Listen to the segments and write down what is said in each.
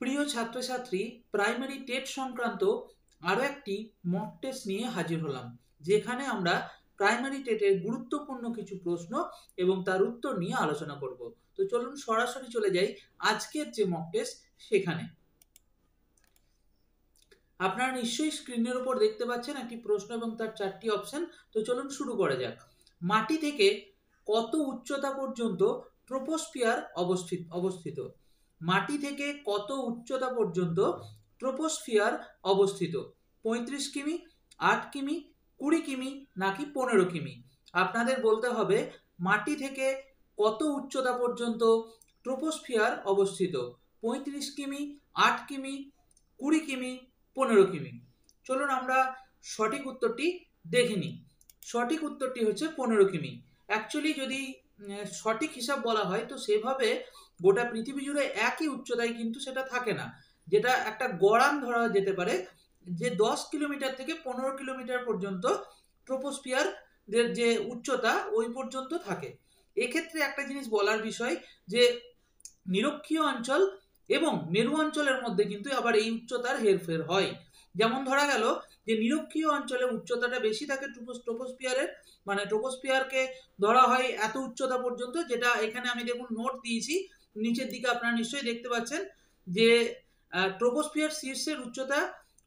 প্রিয় ছাত্রছাত্রী, primary TET সংক্রান্ত আরও একটি মক টেস্ট নিয়ে হাজির হলাম, যেখানে আমরা প্রাইমারি টেটের গুরুত্বপূর্ণ কিছু প্রশ্ন এবং তার উত্তর নিয়ে আলোচনা করব। তো চলুন সরাসরি চলে যাই আজকের যে মক টেস্ট সেখানে। আপনারা নিশ্চয়ই স্ক্রিনের উপর দেখতে পাচ্ছেন একটি প্রশ্ন এবং তার 4টি অপশন। তো চলুন শুরু করা যাক। মাটি থেকে কত উচ্চতা পর্যন্ত ট্রোপোস্ফিয়ার অবস্থিত? মাটি থেকে কত উচ্চতা পর্যন্ত ট্রোপোস্ফিয়ার অবস্থিত? 35 কিমি, 8 কিমি, 20 কিমি নাকি 15 কিমি? আপনাদের বলতে হবে মাটি থেকে কত উচ্চতা পর্যন্ত ট্রোপোস্ফিয়ার অবস্থিত। 35 কিমি, 8 কিমি, 20 কিমি, 15 কিমি। চলুন আমরা সঠিক উত্তরটি দেখে নিই। সঠিক উত্তরটি হচ্ছে 15 কিমি। অ্যাকচুয়ালি যদি সঠিক হিসাব বলা হয় তো সেভাবে গোটা পৃথিবী জুড়ে একই উচ্চতায় কিন্তু সেটা থাকে না, যেটা একটা গড়ান ধরা যেতে পারে যে 10 কিলোমিটার থেকে 15 কিলোমিটার পর্যন্ত ট্রোপোস্ফিয়ার যে উচ্চতা ওই পর্যন্ত থাকে। এক্ষেত্রে একটা জিনিস বলার বিষয় যে নিরক্ষীয় অঞ্চল এবং মেরু অঞ্চলের মধ্যে কিন্তু আবার এই উচ্চতার হেরফের হয়। যেমন ধরা গেল যে নিরক্ষীয় অঞ্চলে উচ্চতাটা বেশি থাকে ট্রোপোস্ফিয়ারের, মানে ট্রোপোস্ফিয়ারকে ধরা হয় এত উচ্চতা পর্যন্ত, যেটা এখানে আমি দেখুন নোট দিয়েছি নিচের দিকে, আপনারা নিশ্চয়ই দেখতে পাচ্ছেন যে ট্রোপোস্ফিয়ার শীর্ষের উচ্চতা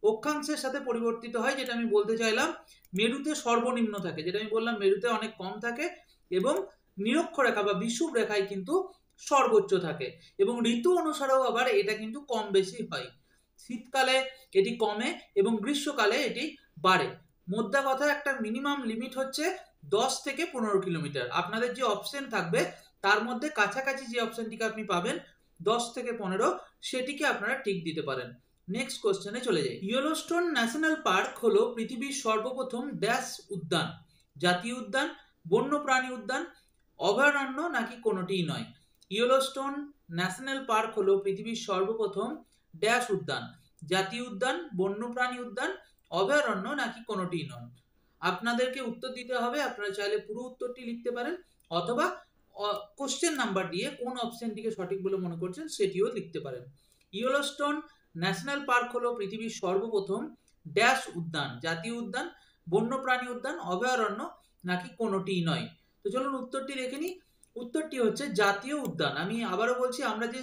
অক্ষাংশের সাথে পরিবর্তিত হয়, যেটা আমি বলতে চাইলাম। মেরুতে সর্বনিম্ন থাকে, যেটা আমি বললাম মেরুতে অনেক কম থাকে, এবং নিরক্ষরেখা বা বিষুব রেখায় কিন্তু সর্বোচ্চ থাকে, এবং ঋতু অনুসারেও আবার এটা কিন্তু কম বেশি হয়। শীতকালে এটি কমে এবং গ্রীষ্মকালে এটি বাড়ে। মোদ্দা কথা একটা মিনিমাম লিমিট হচ্ছে 10 থেকে 15 কিলোমিটার। আপনাদের যে অপশন থাকবে তার মধ্যে কাছাকাছি যে অপশনটিকে আপনি পাবেন 10 থেকে 15, সেটিকে আপনারা ঠিক দিতে পারেন। নেক্সট কোশ্চেনে চলে যাই। ইয়েলোস্টোন ন্যাশনাল পার্ক হলো পৃথিবীর সর্বপ্রথম ড্যাশ উদ্যান? জাতীয় উদ্যান, বন্যপ্রাণী উদ্যান, অভয়ারণ্য নাকি কোনোটিই নয়? ইয়েলোস্টোন ন্যাশনাল পার্ক হলো পৃথিবীর সর্বপ্রথম ড্যাশ উদ্যান? জাতীয় উদ্যান, বন্যপ্রাণী উদ্যান, অভয়ারণ্য নাকি কোনোটিই নয়? আপনাদেরকে উত্তর দিতে হবে। আপনারা চাইলে পুরো উত্তরটি লিখতে পারেন, অথবা কোশ্চেন নাম্বার দিয়ে কোন অপশনটিকে সঠিক বলে মনে করছেন সেটিও লিখতে পারেন। ইয়েলোস্টোন ন্যাশনাল পার্ক হলো পৃথিবীর সর্বপ্রথম ড্যাশ উদ্যান? জাতীয় উদ্যান, বন্যপ্রাণী উদ্যান, অভয়ারণ্য নাকি কোনোটিই নয়? তো চলুন উত্তরটি দেখে নিই। উত্তরটি হচ্ছে জাতীয় উদ্যান। আমি আবারও বলছি, আমরা যে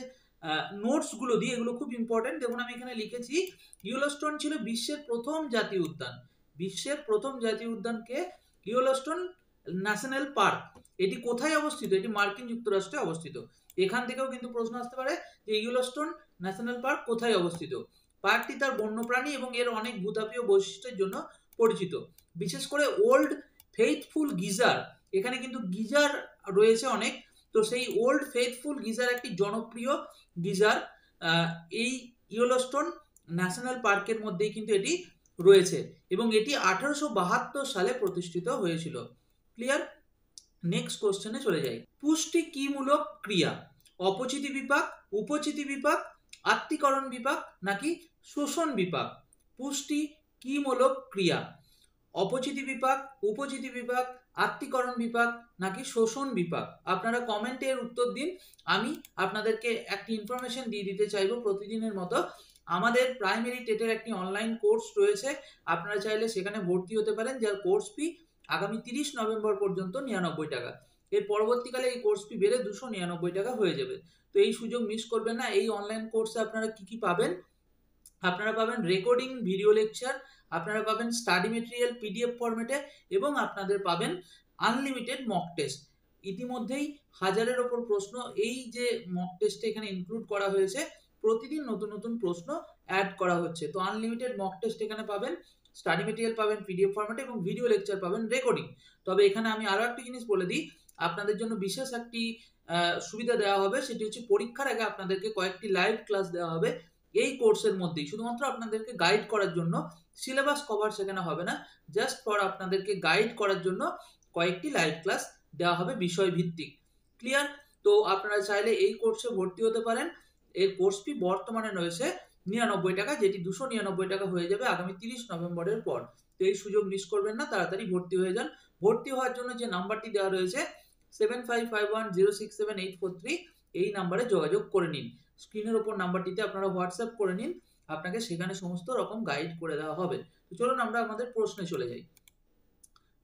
নোটস গুলো দিই এগুলো খুব ইম্পর্টেন্ট। দেখুন আমি এখানে লিখেছি ইয়েলোস্টোন ছিল বিশ্বের প্রথম জাতীয় উদ্যান। বিশ্বের প্রথম জাতীয় উদ্যানকে ইয়েলোস্টোন ন্যাশনাল পার্ক। এটি কোথায় অবস্থিত? এটি মার্কিন যুক্তরাষ্ট্রে অবস্থিত। এখান থেকেও কিন্তু প্রশ্ন আসতে পারে যে ইয়েলোস্টোন ন্যাশনাল পার্ক কোথায় অবস্থিত। পার্কটি তার বন্যপ্রাণী এবং এর অনেক ভূতাপীয় বৈশিষ্ট্যের জন্য পরিচিত, বিশেষ করে ওল্ড ফেইথফুল গিজার। এখানে কিন্তু গিজার রয়েছে অনেক, তো সেই ওল্ড ফেইথফুল গিজার একটি জনপ্রিয় গিজার এই ইয়েলোস্টোন ন্যাশনাল পার্কের মধ্যেই কিন্তু এটি রয়েছে, এবং এটি 1872 সালে প্রতিষ্ঠিত হয়েছিল। ক্লিয়ার? নেক্সট কোশ্চেনে চলে যাই। পুষ্টি কি মূলক ক্রিয়া? অপচিতি বিপাক, উপচিতি বিপাক, আত্তীকরণ বিপাক নাকি শোষণ বিপাক? পুষ্টি কি মূলক ক্রিয়া? অপচিতি বিপাক, উপচিতি বিপাক, আত্তীকরণ বিপাক নাকি শোষণ বিপাক? আপনারা কমেন্টে এর উত্তর দিন। আমি আপনাদেরকে একটি ইনফরমেশন দিয়ে দিতে চাইবো প্রতিদিনের মতো। আমাদের প্রাইমারি টেটের একটি অনলাইন কোর্স রয়েছে, আপনারা চাইলে সেখানে ভর্তি হতে পারেন, যার কোর্স ফি আগামী 30 নভেম্বর পর্যন্ত 99 টাকা। এর পরবর্তীকালে এই কোর্স ফি বেড়ে 299 টাকা হয়ে যাবে। তো এই সুযোগ মিস করবেন না। এই অনলাইন কোর্সে আপনারা কি কি পাবেন? আপনারা পাবেন রেকর্ডিং ভিডিও লেকচার, আপনারা পাবেন স্টাডি মেটেরিয়াল পিডিএফ ফরম্যাটে, এবং আপনাদের পাবেন আনলিমিটেড মক টেস্ট। ইতিমধ্যেই হাজারের ওপর প্রশ্ন এই যে মক টেস্টে এখানে ইনক্লুড করা হয়েছে। প্রতিদিন নতুন নতুন প্রশ্ন অ্যাড করা হচ্ছে। তো আনলিমিটেড মক টেস্ট এখানে পাবেন, স্টাডি মেটেরিয়াল পাবেন পিডিএফ ফরম্যাটে, এবং ভিডিও লেকচার পাবেন রেকর্ডিং। তবে এখানে আমি আরও একটি জিনিস বলে দিই, আপনাদের জন্য বিশেষ একটি সুবিধা দেওয়া হবে। সেটি হচ্ছে পরীক্ষার আগে আপনাদেরকে কয়েকটি লাইভ ক্লাস দেওয়া হবে এই কোর্সের মধ্যেই, শুধুমাত্র আপনাদেরকে গাইড করার জন্য। সিলেবাস কভার সেখানে হবে না, জাস্ট ফর আপনাদেরকে গাইড করার জন্য কয়েকটি লাইভ ক্লাস দেওয়া হবে বিষয় ভিত্তিক। ক্লিয়ার? তো আপনারা চাইলে এই কোর্সে ভর্তি হতে পারেন। এর কোর্স ফি বর্তমানে রয়েছে 99 টাকা, যেটি 299 টাকা হয়ে যাবে আগামী 30 নভেম্বরের পর। তো এই সুযোগ মিস করবেন না, তাড়াতাড়ি ভর্তি হয়ে যান। ভর্তি হওয়ার জন্য যে নাম্বারটি দেওয়া রয়েছে 7551067843, এই নাম্বারে যোগাযোগ করে নিন। স্ক্রিনের ওপর নাম্বারটিতে আপনারা হোয়াটসঅ্যাপ করে নিন, আপনাকে সেখানে সমস্ত রকম গাইড করে দেওয়া হবে। তো চলুন আমরা আমাদের প্রশ্নে চলে যাই।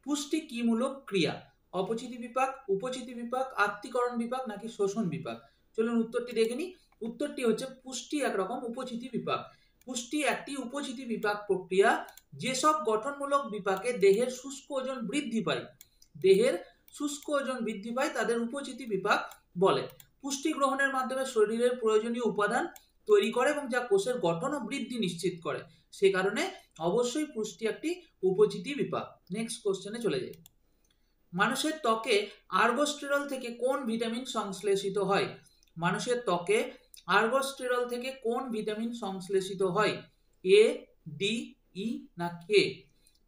পুষ্টি কি মূলক ক্রিয়া? অপচিতি বিপাক, উপচিতি বিপাক, আত্তীকরণ বিপাক নাকি শোষণ বিপাক? চলুন উত্তরটি দেখে নিই। উত্তরটি হচ্ছে পুষ্টি একরকম উপচিতি বিপাক। পুষ্টি একটি উপচিতি বিপাক প্রক্রিয়া। যেসব গঠনমূলক বিপাকে দেহের শুষ্ক ওজন বৃদ্ধি পায়, তাদের উপচিতি বিপাক বলে। পুষ্টি গ্রহণের মাধ্যমে শরীরের প্রয়োজনীয় উপাদান তৈরি করে এবং যা কোষের গঠন ও বৃদ্ধি নিশ্চিত করে, সে কারণে অবশ্যই পুষ্টি একটি উপচিতি বিপাক। নেক্সট কোশ্চেনে চলে যাই। মানুষের ত্বকে আর্গোস্টেরল থেকে কোন ভিটামিন সংশ্লেষিত হয়? মানুষের ত্বকে আর্গোস্টেরল থেকে কোন ভিটামিন সংশ্লেষিত হয়? এ, ডি, ই না কে?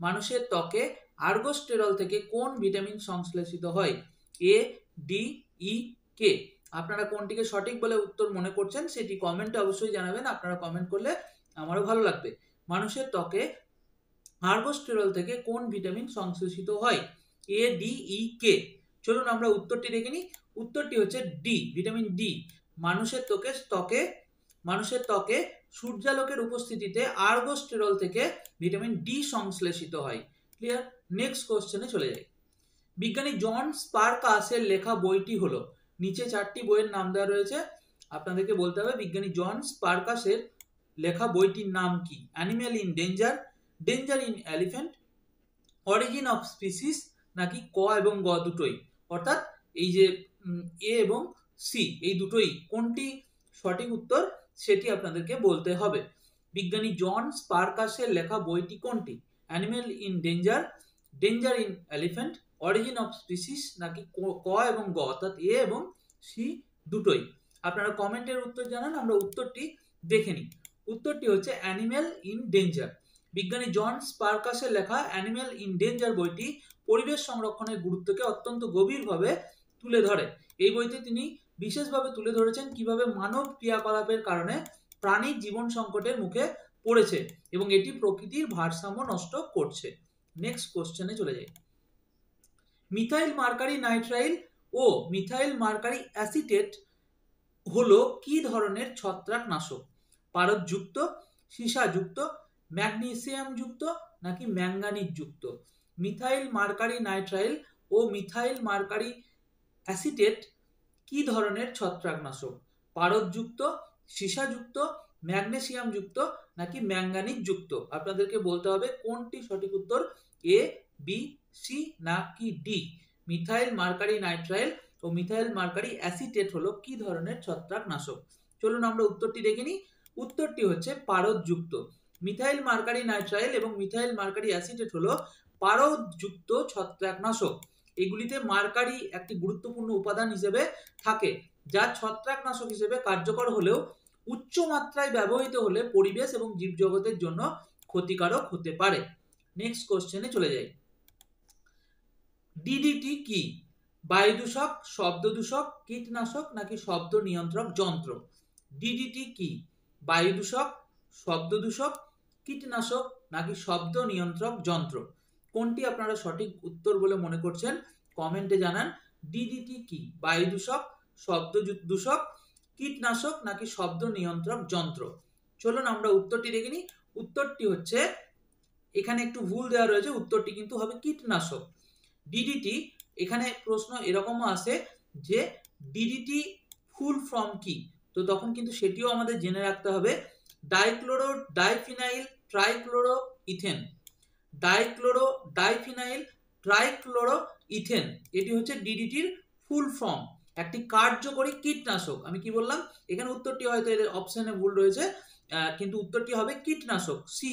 মানুষের ত্বকে আর্গোস্টেরল থেকে কোন ভিটামিন সংশ্লেষিত হয়? এ, ডি, ই, কে? আপনারা কোনটিকে সঠিক বলে উত্তর মনে করছেন সেটি কমেন্টে অবশ্যই জানাবেন। আপনারা কমেন্ট করলে আমারও ভালো লাগবে। মানুষের ত্বকে আর্গোস্টেরল থেকে কোন ভিটামিন সংশ্লেষিত হয়? এ, ডি, ই, কে? চলুন আমরা উত্তরটি দেখে নিই। উত্তরটি হচ্ছে ডি, ভিটামিন ডি। মানুষের ত্বকে সূর্যালোকের উপস্থিতিতে আর্গোস্টেরল থেকে ভিটামিন ডি সংশ্লেষিত হয়। ক্লিয়ার? নেক্সট কোশ্চেনে চলে যাই। বিজ্ঞানী জন স্পার্কাসের লেখা বইটি হলো, নিচে 4টি বইয়ের নাম দেওয়া রয়েছে, আপনাদেরকে বলতে হবে বিজ্ঞানী জন স্পার্কাসের লেখা বইটির নাম কি? Animal in danger, danger in elephant, origin of species নাকি ক এবং গ দুটোই? অর্থাৎ এই যে এ এবং সি এই দুটোই, কোনটি সঠিক উত্তর সেটি আপনাদেরকে বলতে হবে। বিজ্ঞানী জন স্পার্কাসের লেখা বইটি কোনটি? Animal in danger, danger in elephant, origin of species নাকি ক এবং গ, অর্থাৎ এ এবং সি দুটোই? আপনারা কমেন্টের উত্তর জানান, আমরা উত্তরটি দেখে নিই। উত্তরটি হচ্ছে অ্যানিম্যাল ইন ডেঞ্জার। বিজ্ঞানী জন স্পার্কাসের লেখা অ্যানিম্যাল ইন ডেঞ্জার বইটি পরিবেশ সংরক্ষণের গুরুত্বকে অত্যন্ত গভীরভাবে তুলে ধরে। এই বইতে তিনি বিশেষভাবে তুলে ধরেছেন কিভাবে মানব ক্রিয়াকলাপের কারণে প্রাণীর জীবন সংকটের মুখে পড়েছে এবং এটি প্রকৃতির ভারসাম্য নষ্ট করছে। নেক্সট কোশ্চেনে চলে যাই। মিথাইল মার্কারি নাইট্রাইল ও মিথাইল মার্কারি অ্যাসিটেট হলো কি ধরনের ছত্রাকনাশক? পারদযুক্ত, সীসাযুক্ত, ম্যাগনেসিয়াম যুক্ত নাকি ম্যাঙ্গানিজ যুক্ত? মিথাইল মার্কারি নাইট্রাইল ও মিথাইল মার্কারি অ্যাসিটেট কি ধরনের ছত্রাকনাশক? পারদযুক্ত, সীসাযুক্ত, ম্যাগনেসিয়াম যুক্ত নাকি ম্যাঙ্গানিজ যুক্ত? আপনাদেরকে বলতে হবে কোনটি সঠিক উত্তর, এ, বি, সি নাকি ডি? মিথাইল মার্কারি নাইট্রাইল ও মিথাইল মার্কারি অ্যাসিটেট হলো কি ধরনের ছত্রাকনাশক? চলুন আমরা উত্তরটি দেখে নিই। উত্তরটি হচ্ছে পারদযুক্ত। মিথাইল মার্কারি নাইট্রাইল এবং মিথাইল মার্কারি অ্যাসিটেট হলো পারদযুক্ত ছত্রাকনাশক। এগুলিতে মার্কারি একটি গুরুত্বপূর্ণ উপাদান হিসেবে থাকে, যা ছত্রাকনাশক হিসেবে কার্যকর হলেও উচ্চ মাত্রায় ব্যবহৃত হলে পরিবেশ এবং জীবজগতের জন্য ক্ষতিকারক হতে পারে। নেক্সট কোশ্চেনে চলে যাই। ডিডিটি কি? বায়ু দূষক, শব্দ দূষক, কীটনাশক নাকি শব্দ নিয়ন্ত্রক যন্ত্র? ডিডিটি কি? বায়ু দূষক, শব্দ দূষক, কীটনাশক নাকি শব্দ নিয়ন্ত্রক যন্ত্র? কোনটি আপনারা সঠিক উত্তর বলে মনে করছেন কমেন্টে জানান। ডিডিটি কি? বায়ু দূষক, শব্দ দূষক, কীটনাশক নাকি শব্দ নিয়ন্ত্রক যন্ত্র? চলুন আমরা উত্তরটি দেখে নিই। উত্তরটি হচ্ছে, এখানে একটু ভুল দেওয়া রয়েছে, উত্তরটি কিন্তু হবে কীটনাশক। ডিডিটি, এখানে প্রশ্ন এরকমও আসে যে ডিডিটি ফুল ফর্ম কি, তো তখন কিন্তু সেটিও আমাদের জেনে রাখতে হবে। Dichloro diphenyl trichloro ethane, dichloro diphenyl trichloro ethane, এটি হচ্ছে ডিডিটির ফুল ফর্ম। একটি কার্যকরী কীটনাশক। আমি কি বললাম, এখানে উত্তরটি হয়তো এদের অপশনে ভুল রয়েছে, কিন্তু উত্তরটি হবে কীটনাশক, সি।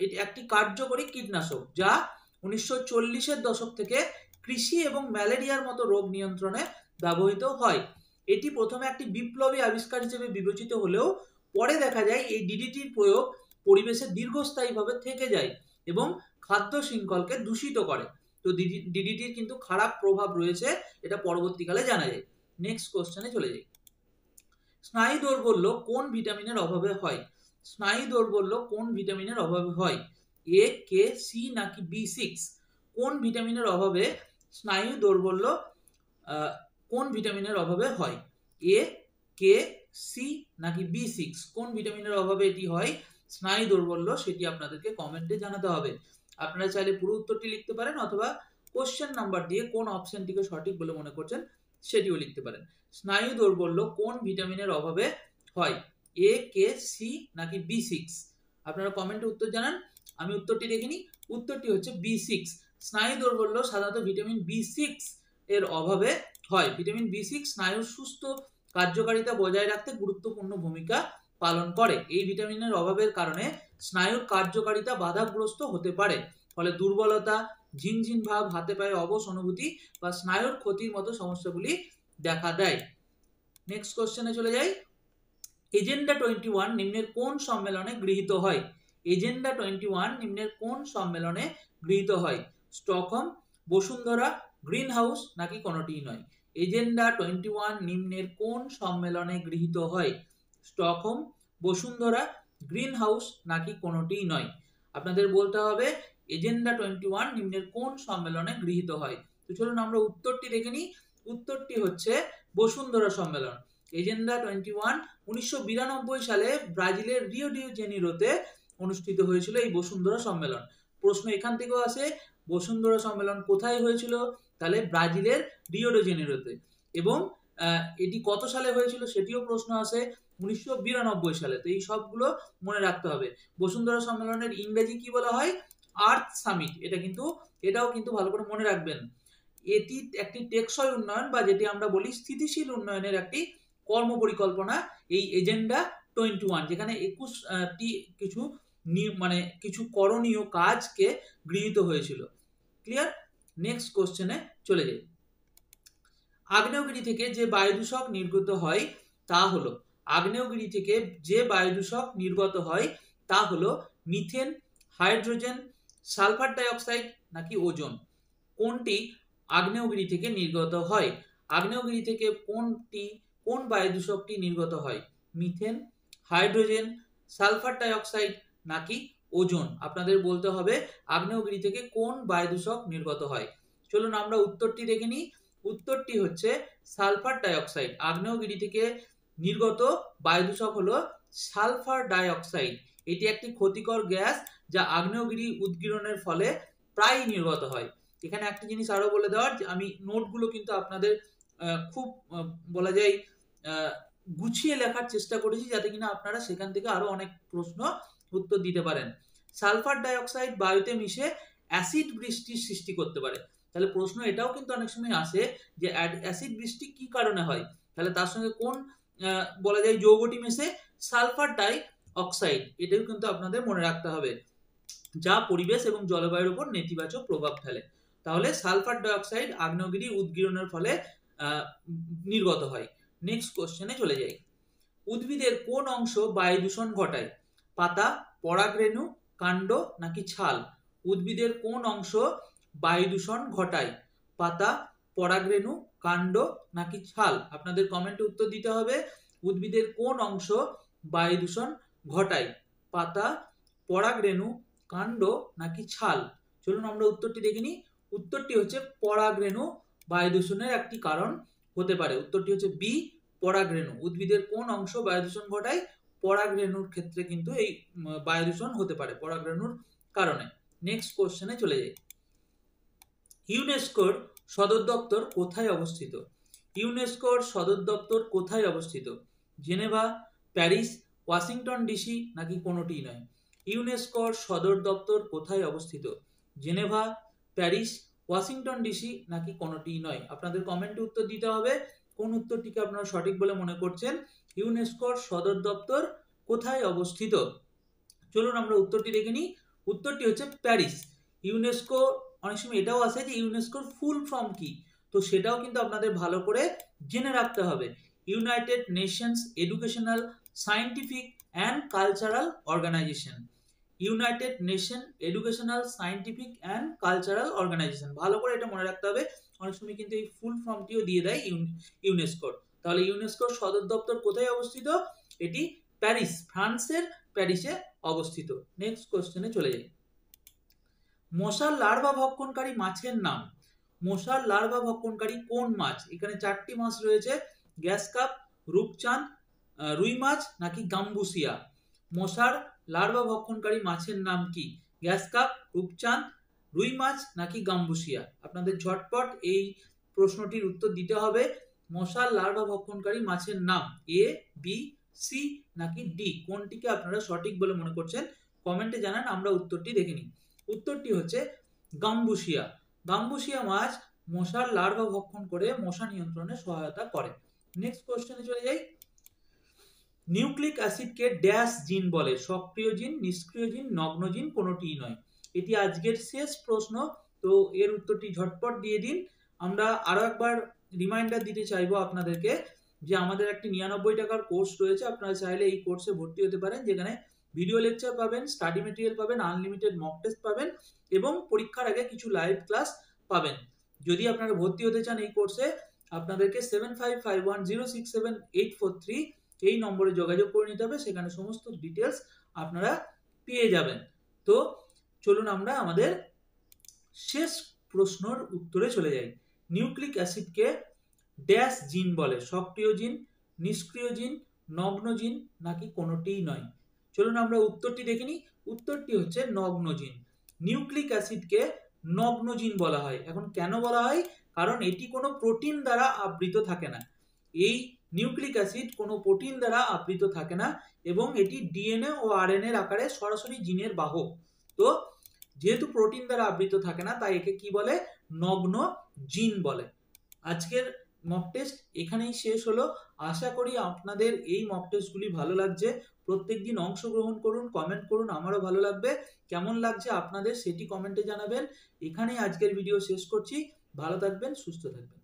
এটি একটি কার্যকরী কীটনাশক যা 1940-এর দশক থেকে কৃষি এবং ম্যালেরিয়ার মতো রোগ নিয়ন্ত্রণে ব্যবহৃত হয়। এটি প্রথমে একটি বিপ্লবী আবিষ্কার হিসেবে বিবেচিত হলেও পরে দেখা যায় এই ডিডিটির প্রয়োগ পরিবেশে দীর্ঘস্থায়ীভাবে থেকে যায় এবং খাদ্য শৃঙ্খলকে দূষিত করে। তো ডিডিটির কিন্তু খারাপ প্রভাব রয়েছে, এটা পরবর্তীকালে জানা যায়। নেক্সট কোশ্চেনে চলে যাই। স্নায়ু দৌর্বল্য কোন ভিটামিনের অভাবে হয়? স্নায়ু দৌর্বল্য কোন ভিটামিনের অভাবে হয়? এ, কে, সি নাকি B6? কোন ভিটামিনের অভাবে স্নায়ু দৌর্বল্য কোন ভিটামিনের অভাবে হয়? এ, কে, সি নাকি B6 কোন ভিটামিনের অভাবে এটি হয় স্নায়ু দৌর্বল্য সেটি আপনাদেরকে কমেন্টে জানাতে হবে। আপনারা চাইলে পুরো উত্তরটি লিখতে পারেন অথবা কোশ্চেন নাম্বার দিয়ে কোন অপশনটিকে সঠিক বলে মনে করছেন সেটিও লিখতে পারেন। স্নায়ু দৌর্বল্য কোন ভিটামিনের অভাবে হয় A, K, C নাকি B6 আপনারা কমেন্টে উত্তর জানান। আমি উত্তরটি দেখে নিই। উত্তরটি হচ্ছে B6। স্নায়ু দৌর্বল্য সাধারণত ভিটামিন B6 এর অভাবে হয়। ভিটামিন B6 স্নায়ুর সুস্থ কার্যকারিতা বজায় রাখতে গুরুত্বপূর্ণ ভূমিকা পালন করে। এই ভিটামিনের অভাবের কারণে স্নায়ুর কার্যকারিতা বাধাগ্রস্ত হতে পারে, ফলে দুর্বলতা, ঝিনঝিন ভাব, হাতে পায়ে অবশ অনুভূতি বা স্নায়ুর ক্ষতির মতো সমস্যাগুলি দেখা দেয়। নেক্সট কোশ্চেনে চলে যাই। এজেন্ডা 21 নিম্নের কোন সম্মেলনে গৃহীত হয়? এজেন্ডা 21 নিম্নের কোন সম্মেলনে গৃহীত হয়? স্টকহোম, বসুন্ধরা, গ্রিন হাউস নাকি কোনোটিই নয়? এজেন্ডা 21 নিম্নের কোন সম্মেলনে গৃহীত হয়? স্টকহোম, বসুন্ধরা, গ্রিন হাউস নাকি কোনোটিই নয়? আপনাদের বলতে হবে এজেন্ডা 21 নিম্নের কোন সম্মেলনে গৃহীত হয়। তো চলুন আমরা উত্তরটি দেখে নিই। উত্তরটি হচ্ছে বসুন্ধরা সম্মেলন। এজেন্ডা 21 1992 সালে ব্রাজিলের রিও ডি জেনিরোতে অনুষ্ঠিত হয়েছিল এই বসুন্ধরা সম্মেলন। প্রশ্ন এখান থেকেও আসে বসুন্ধরা সম্মেলন কোথায় হয়েছিল? তাহলে ব্রাজিলের রিও ডি জেনিরোতে। এবং এটি কত সালে হয়েছিল সেটিও প্রশ্ন আসে 1992 সালে। তো এই সবগুলো মনে রাখতে হবে। বসুন্ধরা সম্মেলনের ইংরেজি কি বলা হয়? আর্থ সামিট। এটাও কিন্তু ভালো করে মনে রাখবেন। এটি একটি টেকসই উন্নয়ন বা যেটি আমরা বলি স্থিতিশীল উন্নয়নের একটি কর্ম পরিকল্পনা, এই এজেন্ডা 21, যেখানে 21টি কিছু করণীয় কাজকে গৃহীত হয়েছিল। ক্লিয়ার? নেক্সট কোশ্চেনে চলে যাই। আগ্নেয়গিরি থেকে যে বায়ু দূষক নির্গত হয় তা হলো, আগ্নেয়গিরি থেকে যে বায়ু দূষক নির্গত হয় তা হলো মিথেন, হাইড্রোজেন, সালফার ডাইঅক্সাইড নাকি ওজোন। কোনটি আগ্নেয়গিরি থেকে নির্গত হয়? আগ্নেয়গিরি থেকে কোন বায়ু দূষকটি নির্গত হয়? মিথেন, হাইড্রোজেন, সালফার ডাইঅক্সাইড নাকি ওজোন? আপনাদের বলতে হবে আগ্নেয়গিরি থেকে কোন বায়ু দূষক নির্গত হয়। চলুন আমরা উত্তরটি দেখে নিই। উত্তরটি হচ্ছে সালফার ডাইঅক্সাইড। আগ্নেয়গিরি থেকে নির্গত বায়ু দূষক হলো সালফার ডাইঅক্সাইড। এটি একটি ক্ষতিকর গ্যাস যা আগ্নেয়গিরি উদ্গীরণের ফলে প্রায় নির্গত হয়। এখানে একটা জিনিস আরো বলে দেওয়ার, যে আমি নোটগুলো কিন্তু আপনাদের খুব বলা যায় গুছিয়ে লেখার চেষ্টা করেছি, যাতে কিনা আপনারা সেখান থেকে আরো অনেক প্রশ্ন উত্তর দিতে পারেন। সালফার ডাইঅক্সাইড বায়ুতে মিশে অ্যাসিড বৃষ্টির সৃষ্টি করতে পারে। তাহলে প্রশ্ন এটাও কিন্তু অনেক সময় আসে যে অ্যাসিড বৃষ্টি কি কারণে হয়। তাহলে তার সঙ্গে কোন বলা যায় যৌগটি মেশে? Sulphur die oxide. এটাও কিন্তু আপনাদের মনে রাখতে হবে, যা পরিবেশ এবং জলবায়ুর উপর নেতিবাচক প্রভাব ফেলে। তাহলে সালফার ডাইঅক্সাইড আগ্নেয়গিরি উদ্গীরণের ফলে নির্গত হয়। নেক্সট কোশ্চেনে চলে যাই। উদ্ভিদের কোন অংশ বায়ু দূষণ ঘটায়? পাতা, পরাগরেণু, কাণ্ড নাকি ছাল? উদ্ভিদের কোন অংশ বায়ু দূষণ ঘটায়? পাতা, পরাগরেণু, কাণ্ড নাকি ছাল? আপনাদের কমেন্টে উত্তর দিতে হবে উদ্ভিদের কোন অংশ বায়ু দূষণ ঘটায়? পাতা, পরাগরেণু, কাণ্ড নাকি ছাল? চলুন আমরা উত্তরটি দেখে নিই। উত্তরটি হচ্ছে পরাগরেণু বায়ু দূষণের একটি কারণ হতে পারে। উত্তরটি হচ্ছে বি, পরাগরেণু। উদ্ভিদের কোন অংশ বায়ু দূষণ ঘটায়? পরাগরেণুর ক্ষেত্রে কিন্তু এই বায়ু দূষণ হতে পারে পরাগরেণুর কারণে। নেক্সট কোশ্চেনে চলে যাই। ইউনেস্কোর সদর দপ্তর কোথায় অবস্থিত? ইউনেস্কোর সদর দপ্তর কোথায় অবস্থিত? জেনেভা, প্যারিস, ওয়াশিংটন ডিসি নাকি কোনোটিই নয়? ইউনেস্কোর সদর দপ্তর কোথায় অবস্থিত? জেনেভা, প্যারিস, ওয়াশিংটন ডিসি নাকি কোনোটিই নয়? আপনাদের কমেন্টে উত্তর দিতে হবে কোন উত্তরটিকে আপনারা সঠিক বলে মনে করছেন। ইউনেস্কোর সদর দপ্তর কোথায় অবস্থিত? চলুন আমরা উত্তরটি দেখে নিই। উত্তরটি হচ্ছে প্যারিস। ইউনেস্কো, অনেক সময় এটাও আছে যে ইউনেস্কোর ফুল ফর্ম কি, তো সেটাও কিন্তু আপনাদের ভালো করে জেনে রাখতে হবে। United nations educational, scientific and cultural organisation. United nation educational, scientific and cultural organisation. ভালো করে এটা মনে রাখতে হবে। অনেক সময় কিন্তু এই ফুল ফর্মটিও দিয়ে দেয় ইউনেস্কোর। তাহলে ইউনেস্কোর সদর দপ্তর কোথায় অবস্থিত? এটি প্যারিস, ফ্রান্সের প্যারিসে অবস্থিত। নেক্সট কোশ্চেনে চলে যাই। মশার লার্ভা ভক্ষণকারী মাছের নাম। মশার লার্ভা ভক্ষণকারী কোন মাছ? এখানে 4টি মাছ রয়েছে, গ্যাস কাপ, রূপচাঁদ, রুই মাছ নাকি গাম্বুসিয়া? মশার লার্ভা ভক্ষণকারী মাছের নাম কি? গ্যাস কাপ, রূপচাঁদ, রুই মাছ নাকি গাম্বুসিয়া? আপনাদের ঝটপট এই প্রশ্নটির উত্তর দিতে হবে। মশার লার্ভা ভক্ষণকারী মাছের নাম এ, বি, সি নাকি ডি? কোনটিকে আপনারা সঠিক বলে মনে করছেন কমেন্টে জানান, আমরা উত্তরটি দেখে নিই। উত্তরটি হচ্ছে গাম্বুসিয়া। গাম্বুসিয়া মাছ মশার লার্ভা ভক্ষণ করে মশা নিয়ন্ত্রণে সহায়তা করে। নেক্সট কোশ্চেনে চলে যাই। নিউক্লিক অ্যাসিডকে ড্যাশ জিন বলে? সক্রিয় জিন, নিষ্ক্রিয় জিন, নগ্ন জিন, কোনোটিই নয়। এটি আজকের শেষ প্রশ্ন, তো এর উত্তরটি ঝটপট দিয়ে দিন। আমরা আরো একবার রিমাইন্ডার দিতে চাইবো আপনাদেরকে যে আমাদের একটি 99 টাকার কোর্স রয়েছে, আপনারা চাইলে এই কোর্সে ভর্তি হতে পারেন, যেখানে ভিডিও লেকচার পাবেন, স্টাডি মেটেরিয়াল পাবেন, আনলিমিটেড মক টেস্ট পাবেন এবং পরীক্ষার আগে কিছু লাইভ ক্লাস পাবেন। যদি আপনারা ভর্তি হতে চান এই কোর্সে, আপনাদেরকে 7551067843 এই নম্বরে যোগাযোগ করে নিতে হবে, সেখানে সমস্ত ডিটেলস আপনারা পেয়ে যাবেন। তো চলুন আমরা আমাদের শেষ প্রশ্নের উত্তরে চলে যাই। নিউক্লিক অ্যাসিডকে ড্যাশ জিন বলে? সক্রিয় জিন, নিষ্ক্রিয় জিন, নগ্ন জিন নাকি কোনোটিই নয়? চলুন আমরা উত্তরটি দেখে নিই। উত্তরটি হচ্ছে নগ্ন জিন। নিউক্লিক অ্যাসিডকে নগ্ন জিন বলা হয়। এখন কেন বলা হয়? কারণ এটি কোনো প্রোটিন দ্বারা আবৃত থাকে না। এই নিউক্লিক অ্যাসিড কোনো প্রোটিন দ্বারা আবৃত থাকে না এবং এটি ডিএনএ ও আরএনএ এর আকারে সরাসরি জিনের বাহক। তো যেহেতু প্রোটিন দ্বারা আবৃত থাকে না, তাই একে কি বলে? নগ্ন জিন বলে। আজকের মক টেস্ট এখানেই শেষ হলো। আশা করি আপনাদের এই মক টেস্টগুলি ভালো লাগছে। প্রত্যেকদিন অংশগ্রহণ করুন, কমেন্ট করুন, আমারও ভালো লাগবে। কেমন লাগছে আপনাদের সেটি কমেন্টে জানাবেন। এখানেই আজকের ভিডিও শেষ করছি। ভালো থাকবেন, সুস্থ থাকবেন।